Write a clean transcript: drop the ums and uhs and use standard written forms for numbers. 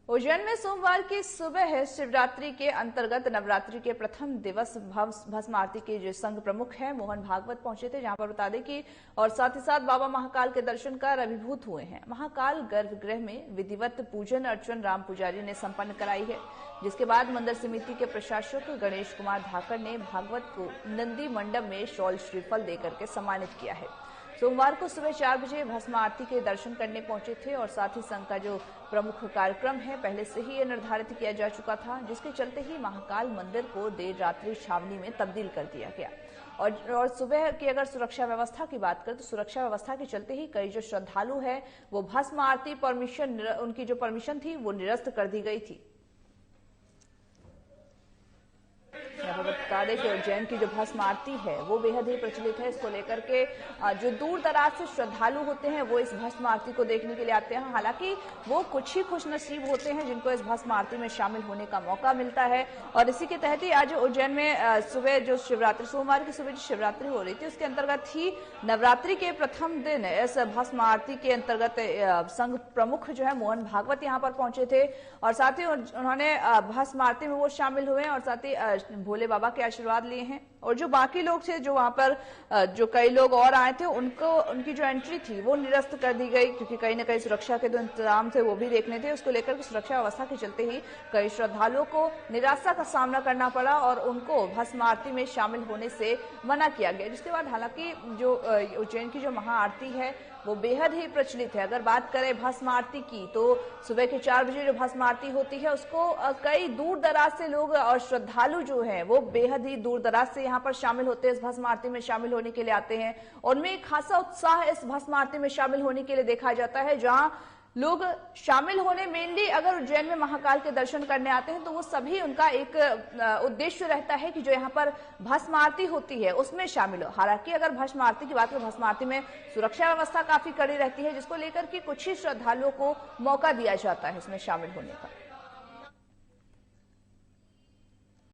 उज्जैन में सोमवार की सुबह शिवरात्रि के अंतर्गत नवरात्रि के प्रथम दिवस भस्म आरती के जो संघ प्रमुख हैं मोहन भागवत पहुंचे थे, जहां पर बता दें कि और साथ ही साथ बाबा महाकाल के दर्शन कर अभिभूत हुए हैं। महाकाल गर्भगृह में विधिवत पूजन अर्चन राम पुजारी ने संपन्न कराई है, जिसके बाद मंदिर समिति के प्रशासक गणेश कुमार धाकर ने भागवत को नंदी मंडप में शॉल श्रीफल देकर के सम्मानित किया है। सोमवार को सुबह 4 बजे भस्म आरती के दर्शन करने पहुंचे थे और साथ ही संघ का जो प्रमुख कार्यक्रम है पहले से ही ये निर्धारित किया जा चुका था, जिसके चलते ही महाकाल मंदिर को देर रात्रि छावनी में तब्दील कर दिया गया। और सुबह की अगर सुरक्षा व्यवस्था की बात करें तो सुरक्षा व्यवस्था के चलते ही कई जो श्रद्धालु है वो भस्म आरती उनकी जो परमिशन थी वो निरस्त कर दी गई थी। बता दें कि उज्जैन की जो भस्म आरती है वो बेहद ही प्रचलित है। इसको लेकर के जो दूर दराज से श्रद्धालु होते हैं वो इस भस्म आरती को देखने के लिए आते हैं। हालांकि वो कुछ ही खुशनसीब होते हैं जिनको इस भस्म आरती में शामिल होने का मौका मिलता है। और इसी के तहत ही आज उज्जैन में सुबह जो शिवरात्रि सोमवार की सुबह जो शिवरात्रि हो रही थी उसके अंतर्गत ही नवरात्रि के प्रथम दिन इस भस्म आरती के अंतर्गत संघ प्रमुख जो है मोहन भागवत यहाँ पर पहुंचे थे और साथ ही उन्होंने भस्म आरती में वो शामिल हुए और साथ ही भोले बाबा के आशीर्वाद लिए हैं। और जो बाकी लोग थे जो वहां पर जो कई लोग और आए थे उनकी जो एंट्री थी वो निरस्त कर दी गई, क्योंकि कहीं ना कहीं सुरक्षा के जो इंतजाम थे वो भी देखने थे। उसको लेकर सुरक्षा व्यवस्था के चलते ही कई श्रद्धालुओं को निराशा का सामना करना पड़ा और उनको भस्म आरती में शामिल होने से मना किया गया। जिसके बाद हालांकि जो उज्जैन की जो महाआरती है वो बेहद ही प्रचलित है। अगर बात करें भस्म आरती की तो सुबह के 4 बजे जो भस्म आरती होती है उसको कई दूर दराज से लोग और श्रद्धालु जो हैं वो बेहद ही दूर दराज से यहाँ पर शामिल होते हैं, इस भस्म आरती में शामिल होने के लिए आते हैं। और उनमें एक खासा उत्साह इस भस्म आरती में शामिल होने के लिए देखा जाता है। जहां लोग शामिल होने मेनली अगर उज्जैन में महाकाल के दर्शन करने आते हैं तो वो सभी उनका एक उद्देश्य रहता है कि जो यहाँ पर भस्म आरती होती है उसमें शामिल हो। हालांकि अगर भस्म आरती की बात करें, भस्म आरती में सुरक्षा व्यवस्था काफी कड़ी रहती है, जिसको लेकर के कुछ ही श्रद्धालुओं को मौका दिया जाता है इसमें शामिल होने का।